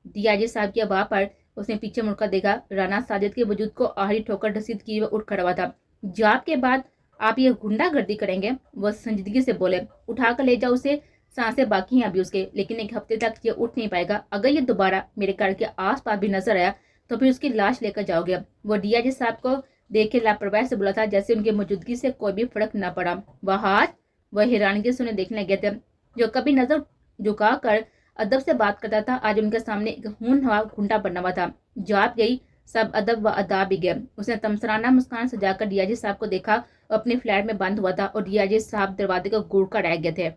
Speaker 1: D I جی صاحب کی آواز پر اس نے پیچھے مڑ کر دیکھا. رانا ساجد کے وجود کو آخری ٹھوکر رسید کی وہ اٹھ کھڑا ہوا تھا. جاب کے بعد آپ یہ گنڈا گردی کریں گے؟ وہ سنجیدگی سے بولے. اٹھا کر لے جاؤ اسے. سانسیں باقی ہیں ابھی اس کے لیکن 1 ہفتے تک یہ اٹھ نہیں پائے گا. اگر یہ دوبارہ میرے گھر کے آس پاس بھی نظر آیا تو پھر اس کی لاش لے کر جاؤ گے. وہ ڈی آئی جی صاحب کو دیکھ کے لاپرواہی سے بولا تھا جیسے ان کی موجودگی سے کوئی بھی فرق نہ پڑا. وحاج. وہ حیرانگی سے انہیں دیکھنے لگے تھے. جو کبھی نظر جھکا کر ادب سے بات کرتا تھا آج ان کے سامنے ایک ہونہار گھنٹا بنا ہوا تھا. جاب گئی سب ادب و آداب بھی گئے. اس نے تمسرانہ مسکان سجا کر ڈی آئی جی صاحب کو دیکھا اور اپنے فلیٹ میں بند ہوا تھا اور ڈی آئی جی صاحب دروازے کو گھور کر رہ گئے تھے.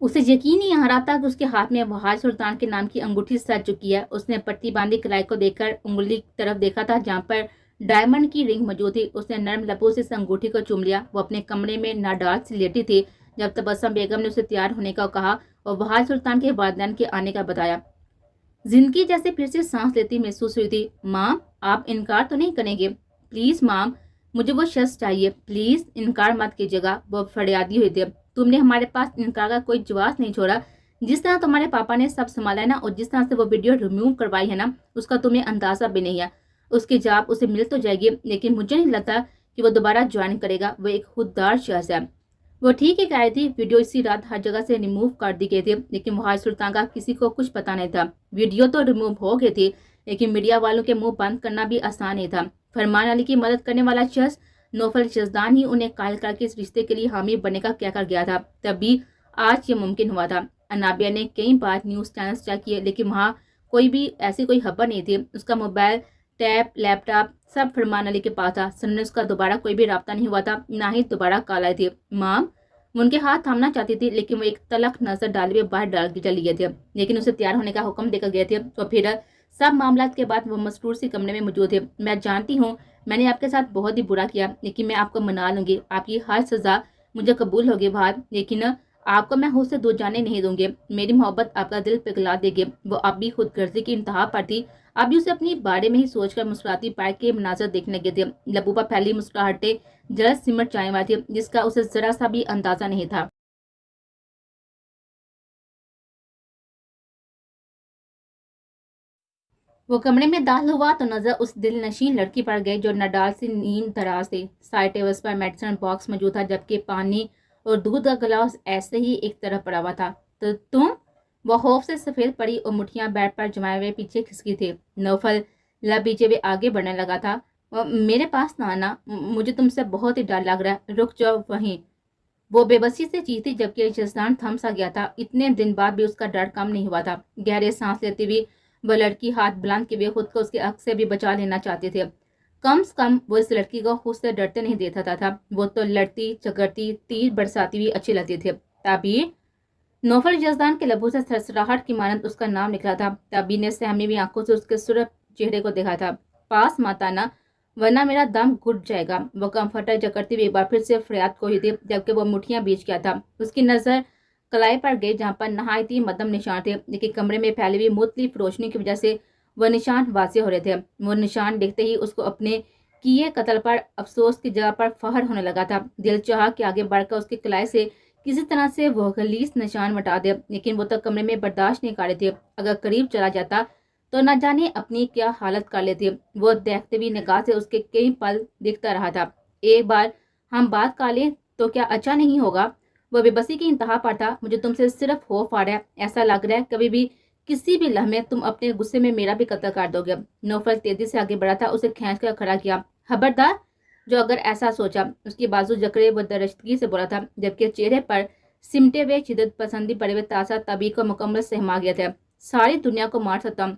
Speaker 1: اسے یقین نہیں آ رہا تھا کہ اس کے ہاتھ میں وحاج سلطان کے نام کی انگوٹھی سج چکی ہے. اس نے پٹی باندھی کلائی کو دیکھ کر انگلی کی طرف دیکھا تھا جہاں پر डायमंड की रिंग मौजूद थी। उसने नर्म लबों से उस अंगूठी को चूम लिया। वो अपने कमरे में नाडाल से लेटी थी जब तबस्सुम बेगम ने उसे तैयार होने का कहा और बहार सुल्तान के वालिदैन के आने का बताया। जिंदगी जैसे फिर से सांस लेती महसूस हुई थी। माम, आप इनकार तो नहीं करेंगे? प्लीज माम, मुझे वो शख्स चाहिए, प्लीज इनकार मत कीजिएगा। वो फरियादी हुई थी। तुमने हमारे पास इनकार का कोई जवाब नहीं छोड़ा। जिस तरह तुम्हारे पापा ने सब संभाला है ना, और जिस तरह से वो वीडियो रिमूव करवाई है ना, उसका तुम्हें अंदाजा भी नहीं है। उसकी जॉब उसे मिल तो जाएगी, लेकिन मुझे नहीं लगता कि वो दोबारा ज्वाइन करेगा। वो एक खुददार शख्स है। वो ठीक ही कह रही थी। वीडियो इसी रात हर जगह से रिमूव कर दी गई थी, लेकिन बहार सुल्तान का किसी को कुछ पता नहीं था। वीडियो तो रिमूव हो गई थी, लेकिन मीडिया वालों के मुंह बंद करना भी आसान नहीं था। फरमान अली की मदद करने वाला शख्स नौफल जजदान ही उन्हें कायल करके इस रिश्ते के लिए हामी बनने का क्या कर गया था। तभी आज ये मुमकिन हुआ था। अनाबिया ने कई बार न्यूज चैनल चेक किए, लेकिन वहाँ कोई भी ऐसी कोई खबर नहीं थी। उसका मोबाइल, टैब, लैपटॉप सब फरमान अली के पास था। सनने उसका दोबारा कोई भी राब्ता नहीं हुआ था, ना ही दोबारा कॉल आई थी। माम, उनके हाथ थामना चाहती थी, लेकिन वो एक तलख नजर डाले हुए बाहर डाल के चली गए थे। लेकिन उसे तैयार होने का हुक्म देकर गए थे। तो फिर सब मामला के बाद वो मसरूर सी कमरे में मौजूद थे। मैं जानती हूँ मैंने आपके साथ बहुत ही बुरा किया, लेकिन मैं आपको मना लूंगी। आपकी हर सजा मुझे कबूल होगी बाहर, लेकिन आपको मैं खुद से दूर जाने नहीं दूंगी। मेरी मोहब्बत आपका दिल पिघला देगी। वो अब भी खुदगर्जी की इंतहा पर थी। अब भी उसे अपनी बारे में ही सोचकर मुस्कुराती पैर के मनाजर देखने लगे थे। लबों पर फैली मुस्कुराहटें जलद सिमट जाने वाली थी, जिसका उसे जरा सा भी अंदाजा नहीं था। वो कमरे में दाखिल हुआ तो नजर उस दिलनशीन लड़की पर गई जो नडाल से नींद दराज थी। साइड टेबल्स पर मेडिसिन बॉक्स मौजूद था, जबकि पानी और दूध का गिलास ऐसे ही एक तरफ पड़ा हुआ था। तो तुम? वो खौफ से सफेद पड़ी और मुठियां बेड पर जमाए हुए पीछे खिसकी थी। नौफल लब पीछे हुए आगे बढ़ने लगा था। मेरे पास ना आना, मुझे तुमसे बहुत ही डर लग रहा है, रुक जाओ वहीं। वो बेबसी से चीखती, जबकि जसदान थम सा गया था। इतने दिन बाद भी उसका डर कम नहीं हुआ था। गहरे सांस लेती हुई वो लड़की हाथ बुलंद किए खुद को उसके अख से भी बचा लेना चाहती थी। कम से कम वो इस लड़की को खुद से डरते नहीं देता था। वो तो लड़ती झगड़ती तीर बरसाती हुई अच्छी लगती थी। तभी नौफल जसदान के लबों से सरसराहट की मानद उसका नाम निकला था। तभी ने सहमी हुई आंखों से उसके सुरख चेहरे को देखा था। पास मत आना, वरना मेरा दम घुट जाएगा। वो कंफर्टर जकड़ती हुई एक बार फिर से फरियाद को ही थी, जबकि वो मुठियां बीच गया था। उसकी नजर कलाई पर गई, जहां पर नहायती मदम निशान थे, लेकिन कमरे में फैली हुई मुख्तलिफ रोशनी की वजह से वह निशान वाज़ेह हो रहे थे। वो निशान देखते ही उसको अपने किए कत्ल पर अफसोस की जगह पर फहर होने लगा था। दिल चाहा कि आगे बढ़कर उसकी कलाई से किसी तरह से वो गलीस निशान मिटा दे, लेकिन वो तो कमरे में बर्दाश्त नहीं कर रही थी। अगर करीब चला जाता तो न जाने अपनी क्या हालत कर लेती। वो देखते हुए निगाह से उसके कई पल देखता रहा था। एक बार हम बात कर लें तो क्या अच्छा नहीं होगा? वो बेबसी की इंतहा पर था। मुझे तुमसे सिर्फ खौफ आ रहा है, ऐसा लग रहा है कभी भी किसी भी लम्हे तुम अपने गुस्से में मेरा भी कत्ल कर दोगे। नौफल तेजी से आगे बढ़ा था, उसे खींच कर खड़ा किया। खबरदार, जो अगर ऐसा सोचा। उसकी बाजू जकड़े वो दरजगी से बोला था, जबकि चेहरे पर सिमटे हुए शिद्दत पसंदी पड़े हुए ताजा तबी को मुकम्मल सहमा गया था। सारी दुनिया को मार सकता,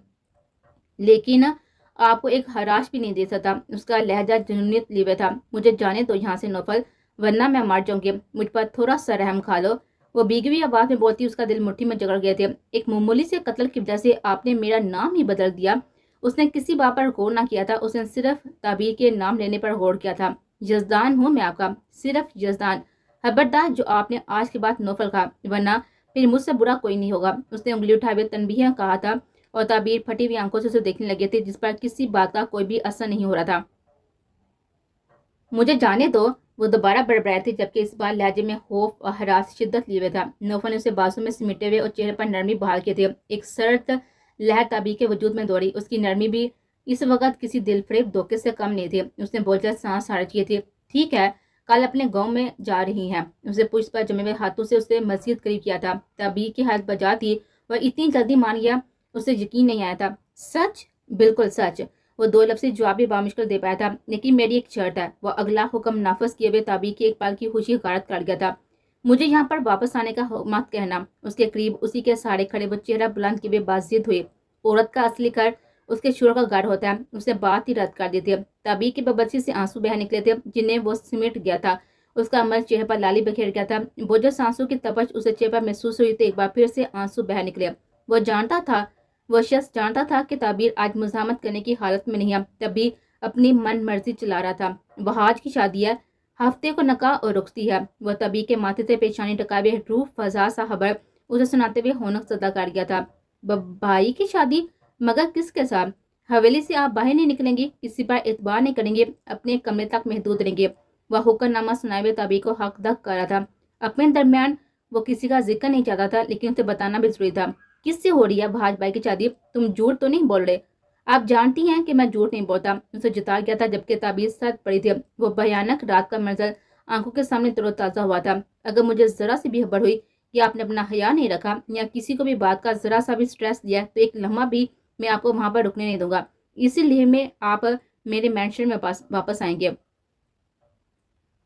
Speaker 1: लेकिन आपको एक हराश भी नहीं दे सकता। उसका लहजा जुनूनियत लिए था। मुझे जाने दो यहाँ से नौफल, वरना मैं मर जाऊंगी। मुझ पर थोड़ा सा रहम खा लो। वो भीगी हुई आवाज में बोलती उसका दिल मुट्ठी में जकड़ गए थे। एक मामूली से कत्ल की वजह से आपने मेरा नाम ही बदल दिया। उसने किसी बात पर गौर ना किया था, उसने सिर्फ ताबीर के नाम लेने पर गौर किया था। यजदान हूँ मैं आपका, सिर्फ यजदान। खबरदार जो आपने आज के बाद नौफल कहा, वरना फिर मुझसे बुरा कोई नहीं होगा। उसने उंगली उठाए हुए तनबीह कहा था और ताबीर फटी हुई आंखों से उसे देखने लगे थे, जिस पर किसी बात का कोई भी असर नहीं हो रहा था। मुझे जाने दो, वो दोबारा बड़बड़ाई थी, जबकि इस बार लहजे में खौफ और हरास शिद्दत लिए हुए था। नौफल ने उसे बाजू में सिमटे हुए और चेहरे पर नरमी बहाल किए थे। एक सर्द लहर ताबी के वजूद में दौड़ी। उसकी नरमी भी इस वक्त किसी दिलफरेब धोखे से कम नहीं थी। उसने बोलकर सांस हार किए थे। ठीक है, कल अपने गांव में जा रही हैं। उसे पुष्प पर जमे हुए हाथों से उसे मस्जिद करीब किया था। ताबी की हालत बजा थी। वह इतनी जल्दी मान गया, उसे यकीन नहीं आया था। सच? बिल्कुल सच। वो दो लफ्ज़ जवाब भी बामुश्किल दे पाया था। लेकिन मेरी एक शर्त है। वह अगला हुक्म नाफज किए हुए ताबी की एक पल की खुशी गारत कर गया था। मुझे यहाँ पर वापस आने का मत कहना। उसके करीब उसी के सहारे खड़े वो चेहरा बुलंद किए हुए बाजिद हुए। औरत का असली घर उसके शोर का घर होता है। उसने बात ही रद्द कर दी थी। ताबी की बबसी से आंसू बह निकले थे, जिन्हें वो सिमट गया था। उसका अमल चेहरे पर लाली बखेर गया था। वो जो सांसों की तपश उसे चेहरे पर महसूस हुई, तो एक बार फिर से आंसू बह निकले। वो शख्स जानता था कि ताबीर आज मुजामत करने की हालत में नहीं है। तभी اپنی من مرضی چلا رہا تھا۔ وہ آج کی شادی ہے، ہفتے کو نکاح اور رخصتی ہے۔ وہ طبی کے ماتھے سے پیشانی ٹکائے ہوئے روح فضا سا خبر اسے سناتے ہوئے ہونک زدہ کر گیا تھا۔ بھائی کی شادی؟ مگر کس کے ساتھ؟ حویلی سے آپ باہر نہیں نکلیں گی، کسی پر اعتبار نہیں کریں گے، اپنے کمرے تک محدود رہیں گے۔ وہ حکم نامہ سنائے ہوئے طبی کو حق دک کر رہا تھا۔ اپنے درمیان وہ کسی کا ذکر نہیں چاہتا تھا، لیکن اسے بتانا بھی ضروری تھا۔ کس سے ہو رہی ہے بھاج بھائی کی شادی؟ تم جھوٹ تو نہیں بول رہے؟ آپ جانتی ہیں کہ میں جھوٹ نہیں بولتا، اسے جتا گیا تھا جبکہ تعبیر سرد پڑی تھی۔ وہ بھیانک رات کا منظر آنکھوں کے سامنے تر و تازہ ہوا تھا۔ اگر مجھے ذرا سی بھی خبر ہوئی کہ آپ نے اپنا حیا نہیں رکھا یا کسی کو بھی بات کا ذرا سا بھی سٹریس دیا تو ایک لمحہ بھی میں آپ کو وہاں پر رکنے نہیں دوں گا، اسی لیے میں آپ میرے مینشن میں واپس آئیں گے۔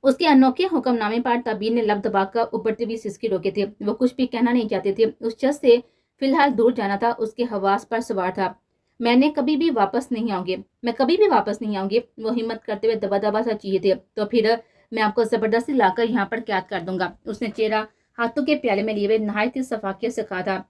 Speaker 1: اس کے انوکھے حکم نامے پر تعبیر نے لب دبا کر ابھرتی ہوئی سسکی روکے تھے۔ وہ کچھ بھی کہنا نہیں چاہتے تھے، اس شخص سے فی الحال دور جانا تھا، اس کے حواس پر سوار تھا۔ میں کبھی بھی واپس نہیں آؤں گی، وہ ہمت کرتے ہوئے دبا دبا سا چیخے تھے۔ تو پھر میں آپ کو زبردستی لا کر یہاں پر قید کر دوں گا، اس نے چہرہ ہاتھوں کے پیالے میں لیے ہوئے نہایت ہی شفافیت سے کہا تھا۔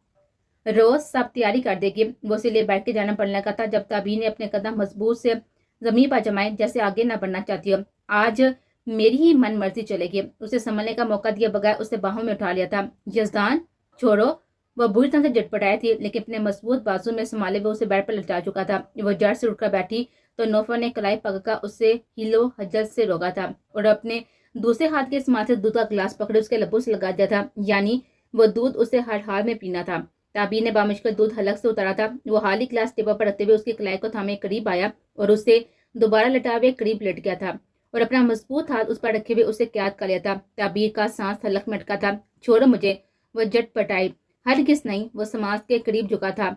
Speaker 1: روز سب تیاری کر دے گی، وہ اسے لے بیٹھ کے جانا پڑنے لگا تھا جب تعبیر نے اپنے قدم مضبوط سے زمین پر جمائے جیسے آگے نہ بڑھنا چاہتی ہو۔ آج میری ہی من مرضی چلے گی، اسے سنبھلنے کا موقع دیا بغیر اسے باہوں میں اٹھا لیا تھا۔ یزدان چھوڑو، وہ بری طرح سے جھٹپٹائی تھی لیکن اپنے مضبوط بازو میں سنبھالے ہوئے اسے بیڈ پر لٹا چکا تھا۔ وہ جڑ سے اٹھ کر بیٹھی تو نوفر نے کلائی پکڑ کر اسے ہیلو حجت سے روکا تھا اور اپنے دوسرے ہاتھ کے استعمال سے دودھ کا گلاس پکڑے اس کے لبوں سے لگا دیا تھا، یعنی وہ دودھ اسے ہر حال میں پینا تھا۔ تعبیر نے بامشکل دودھ حلق سے اتارا تھا۔ وہ خالی گلاس ٹیبل پر رکھتے ہوئے اس کی کلائی کو تھامے قریب آیا اور اسے دوبارہ لٹائے ہوئے قریب لٹ گیا تھا اور اپنا مضبوط ہاتھ اس پر رکھے ہوئے اسے قید کر لیا تھا۔ تعبیر کا سانس حلق میں اٹکا تھا۔ چھوڑو مجھے، وہ جھٹ پٹائی۔ ہرگز نہیں، وہ سماج کے قریب جھکا تھا۔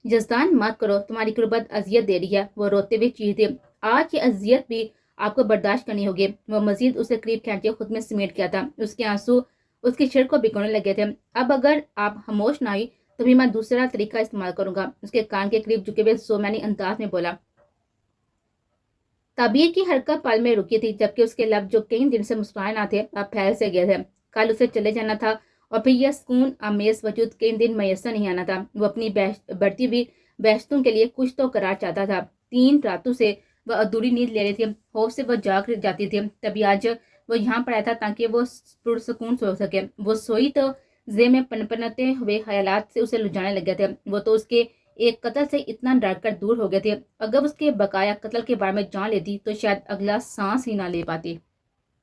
Speaker 1: یزدان مت کرو، تمہاری قربت اذیت دے رہی ہے، وہ روتے ہوئے چیختے۔ آج یہ اذیت بھی آپ کو برداشت کرنی ہوگی۔ وہ مزید اسے قریب کھینچے خود میں سمیٹ کیا تھا۔ اس کے آنسو اس کی چھڑ کو بھگونے لگے تھے۔ اب اگر آپ خاموش نہ ہوئی تو بھی میں دوسرا طریقہ استعمال کروں گا، اس کے کان کے قریب جھکے ہوئے سومینی انداز میں بولا۔ تعبیر کی حرکت پل میں رکی تھی جبکہ اس کے لب جو کئی دن سے مسکرائے نہ تھے اب پھیل سے گئے تھے۔ کل اسے چلے جانا تھا اور پھر یہ سکون آمیز وجود کئی دن میسر نہیں آنا تھا۔ وہ اپنی بڑھتی ہوئی بحثتوں کے لیے کچھ تو قرار چاہتا تھا۔ 3 راتوں سے وہ ادھوری نیند لے رہی تھی، خوف سے وہ جاگ جاتی تھی۔ تبھی آج وہ یہاں پر آیا تھا تاکہ وہ پرسکون سو سکے۔ وہ سوئی تو ذہن میں پنپنتے ہوئے خیالات سے اسے لجانے لگے تھے۔ وہ تو اس کے ایک قتل سے اتنا ڈر کر دور ہو گئے تھے، اگر اس کے بقایا قتل کے بارے میں جان لیتی تو شاید اگلا سانس ہی نہ لے پاتی۔